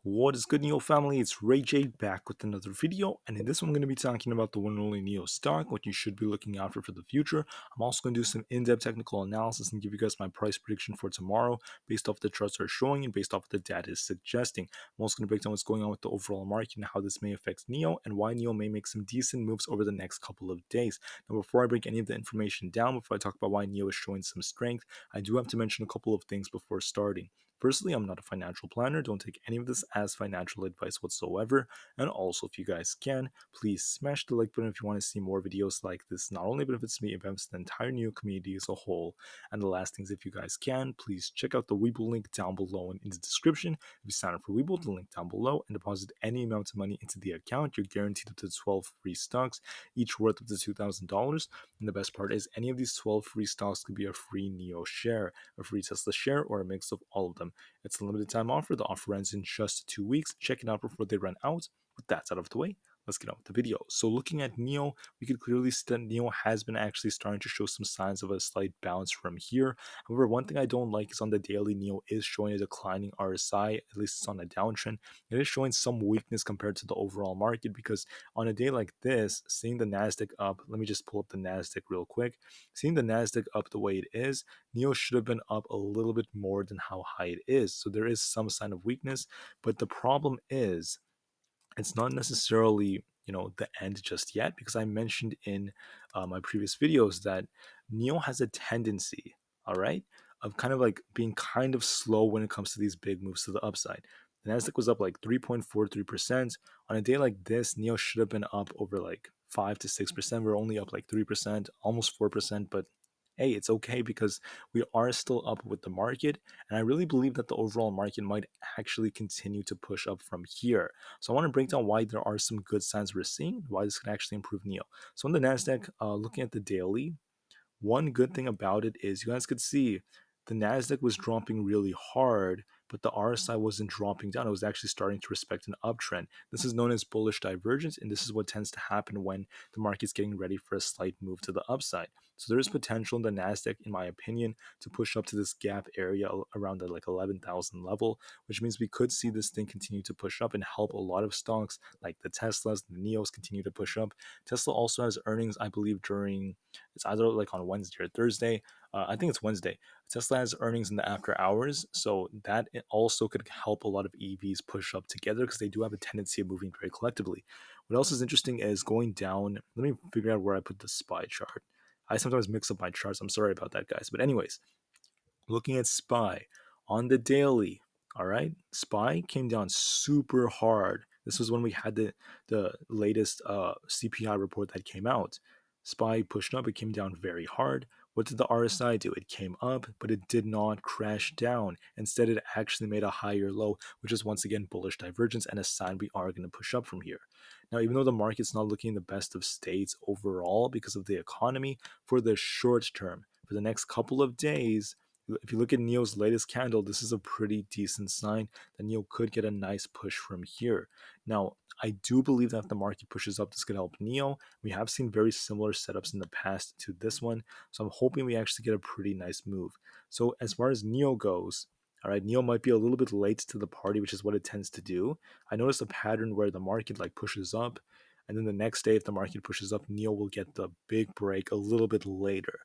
What is good, NIO family? It's Rey-Jay back with another video, and in this one I'm going to be talking about the one and only NIO stock, what you should be looking out for the future. I'm also going to do some in-depth technical analysis and give you guys my price prediction for tomorrow based off the charts are showing and based off the data is suggesting. I'm also going to break down what's going on with the overall market and how this may affect NIO and why NIO may make some decent moves over the next couple of days. Now, before I break any of the information down, before I talk about why NIO is showing some strength, I do have to mention a couple of things before starting. Firstly, I'm not a financial planner. Don't take any of this as financial advice whatsoever. And also, if you guys can, please smash the like button if you want to see more videos like this. Not only benefits me, it benefits the entire NIO community as a whole. And the last things, if you guys can, please check out the Webull link down below and in the description. If you sign up for Webull, the link down below, and deposit any amount of money into the account, you're guaranteed up to 12 free stocks, each worth up to $2,000. And the best part is any of these 12 free stocks could be a free NIO share, a free Tesla share, or a mix of all of them. It's a limited time offer. The offer ends in just 2 weeks. Check it out before they run out. With that out of the way, let's get on with the video. So looking at NIO, we could clearly see that NIO has been actually starting to show some signs of a slight bounce from here. However, one thing I don't like is on the daily, NIO is showing a declining RSI, at least it's on a downtrend. It is showing some weakness compared to the overall market because on a day like this, seeing the NASDAQ up, let me just pull up the NASDAQ real quick. Seeing the NASDAQ up the way it is, NIO should have been up a little bit more than how high it is. So there is some sign of weakness, but the problem is it's not necessarily the end just yet, because I mentioned in my previous videos that NIO has a tendency, all right, of kind of like being kind of slow when it comes to these big moves to the upside. The Nasdaq was up like 3.43%. On a day like this, NIO should have been up over like 5 to 6%. We're only up like 3%, almost 4%, but hey, it's okay because we are still up with the market, and I really believe that the overall market might actually continue to push up from here. So I want to break down why there are some good signs we're seeing, why this can actually improve NIO. So on the Nasdaq, looking at the daily, one good thing about it is you guys could see the Nasdaq was dropping really hard, but the RSI wasn't dropping down. It was actually starting to respect an uptrend. This is known as bullish divergence, and this is what tends to happen when the market's getting ready for a slight move to the upside. So there is potential in the Nasdaq, in my opinion, to push up to this gap area around the like 11,000 level, which means we could see this thing continue to push up and help a lot of stocks like the Teslas, the NIOs continue to push up. Tesla also has earnings, I believe, during it's either like on Wednesday or Thursday. I think it's Wednesday. Tesla has earnings in the after hours, so that it also could help a lot of EVs push up together because they do have a tendency of moving very collectively. What else is interesting is going down. Let me figure out where I put the SPY chart. I sometimes mix up my charts. I'm sorry about that, guys. But anyways, looking at SPY on the daily, all right, SPY came down super hard. This was when we had the latest CPI report that came out. SPY pushed up, it came down very hard. What did the RSI do? It came up, but it did not crash down. Instead, it actually made a higher low, which is once again bullish divergence and a sign we are going to push up from here. Now, even though the market's not looking in the best of states overall because of the economy, for the short term, for the next couple of days, if you look at NIO's latest candle, this is a pretty decent sign that NIO could get a nice push from here. Now, I do believe that if the market pushes up, this could help NIO. We have seen very similar setups in the past to this one, so I'm hoping we actually get a pretty nice move. So as far as NIO goes, all right, NIO might be a little bit late to the party, which is what it tends to do. I noticed a pattern where the market like pushes up, and then the next day, if the market pushes up, NIO will get the big break a little bit later.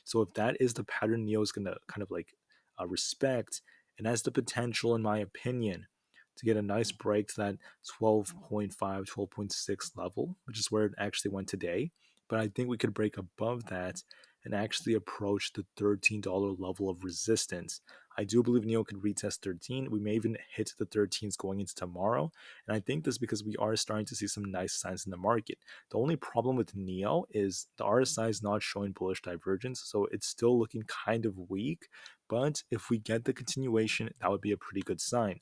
So if that is the pattern NIO is going to kind of like respect, and has the potential, in my opinion, to get a nice break to that 12.5, 12.6 level, which is where it actually went today. But I think we could break above that and actually approach the $13 level of resistance. I do believe NIO could retest 13. We may even hit the 13s going into tomorrow. And I think this because we are starting to see some nice signs in the market. The only problem with NIO is the RSI is not showing bullish divergence, so it's still looking kind of weak. But if we get the continuation, that would be a pretty good sign.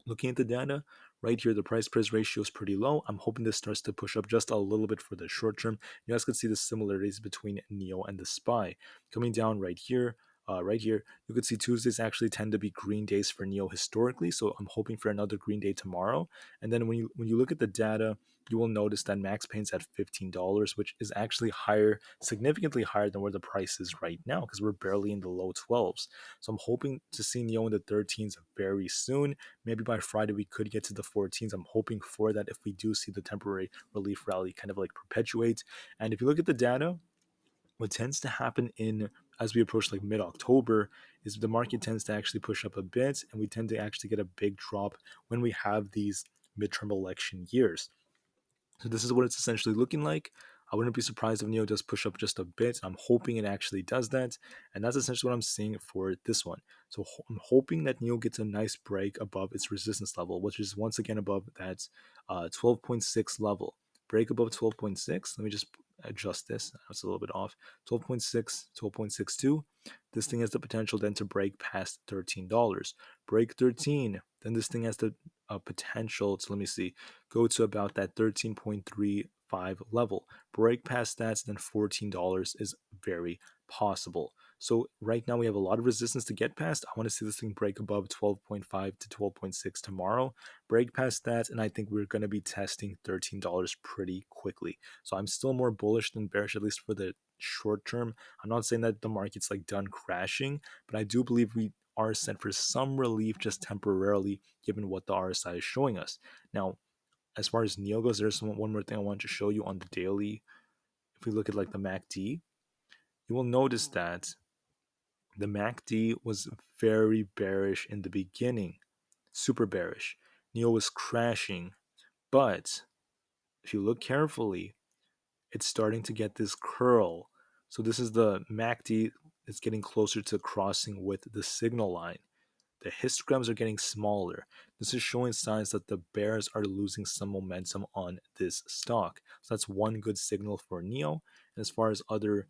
Looking at the data, right here, the price-price ratio is pretty low. I'm hoping this starts to push up just a little bit for the short term. You guys can see the similarities between NIO and the SPY. Coming down right here, right here, you could see Tuesdays actually tend to be green days for NIO historically. So I'm hoping for another green day tomorrow. And then when you look at the data, you will notice that max pain's at $15, which is actually higher, significantly higher than where the price is right now, because we're barely in the low 12s. So I'm hoping to see NIO in the 13s very soon. Maybe by Friday we could get to the 14s. I'm hoping for that if we do see the temporary relief rally kind of like perpetuate. And if you look at the data, what tends to happen in as we approach like mid-October is the market tends to actually push up a bit, and we tend to actually get a big drop when we have these midterm election years. So this is what it's essentially looking like. I wouldn't be surprised if NIO does push up just a bit. I'm hoping it actually does that. And that's essentially what I'm seeing for this one. So I'm hoping that NIO gets a nice break above its resistance level, which is once again above that 12.6 level. Break above 12.6. Let me just adjust this. That's a little bit off. 12.6, 12.62. This thing has the potential then to break past $13. Break 13. Then this thing has the potential to, let me see, go to about that 13.35 level. Break past that, then $14 is very possible. So right now we have a lot of resistance to get past. I want to see this thing break above 12.5 to 12.6 tomorrow. Break past that, and I think we're going to be testing $13 pretty quickly. So I'm still more bullish than bearish, at least for the short term. I'm not saying that the market's like done crashing, but I do believe we are set for some relief just temporarily, given what the RSI is showing us. Now, as far as NIO goes, there's one more thing I want to show you on the daily. If we look at like the MACD, you will notice that the MACD was very bearish in the beginning, super bearish. NIO was crashing, but if you look carefully, it's starting to get this curl. So this is the MACD. It's getting closer to crossing with the signal line. The histograms are getting smaller. This is showing signs that the bears are losing some momentum on this stock. So that's one good signal for NIO. And as far as other,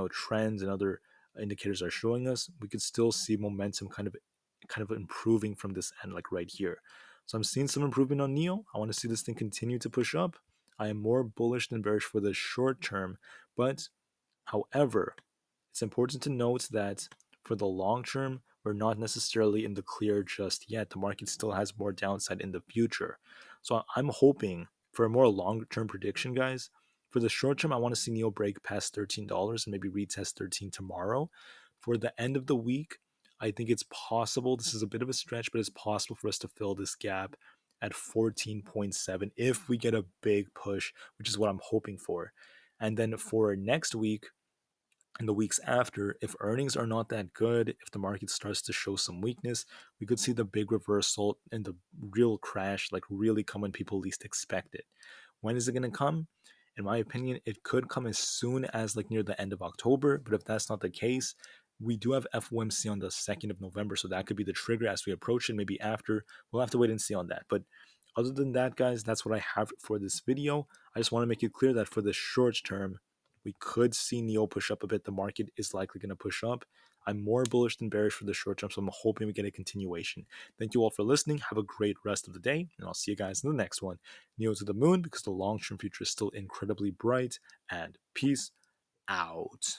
trends and other indicators are showing us, we could still see momentum kind of improving from this end, like right here. So I'm seeing some improvement on NIO. I want to see this thing continue to push up. I am more bullish than bearish for the short term, but however, it's important to note that for the long term, we're not necessarily in the clear just yet. The market still has more downside in the future. So I'm hoping for a more long-term prediction, guys. For the short term, I want to see NIO break past $13 and maybe retest 13 tomorrow. For the end of the week, I think it's possible. This is a bit of a stretch, but it's possible for us to fill this gap at 14.7 if we get a big push, which is what I'm hoping for. And then for next week, in the weeks after, if earnings are not that good, if the market starts to show some weakness, we could see the big reversal and the real crash like really come when people least expect it. When is it going to come? In my opinion, it could come as soon as like near the end of October, but if that's not the case, we do have FOMC on the 2nd of November, so that could be the trigger as we approach it. Maybe after, we'll have to wait and see on that. But other than that, guys, that's what I have for this video. I just want to make it clear that for the short term, we could see NIO push up a bit. The market is likely going to push up. I'm more bullish than bearish for the short term, so I'm hoping we get a continuation. Thank you all for listening. Have a great rest of the day, and I'll see you guys in the next one. NIO to the moon, because the long-term future is still incredibly bright, and peace out.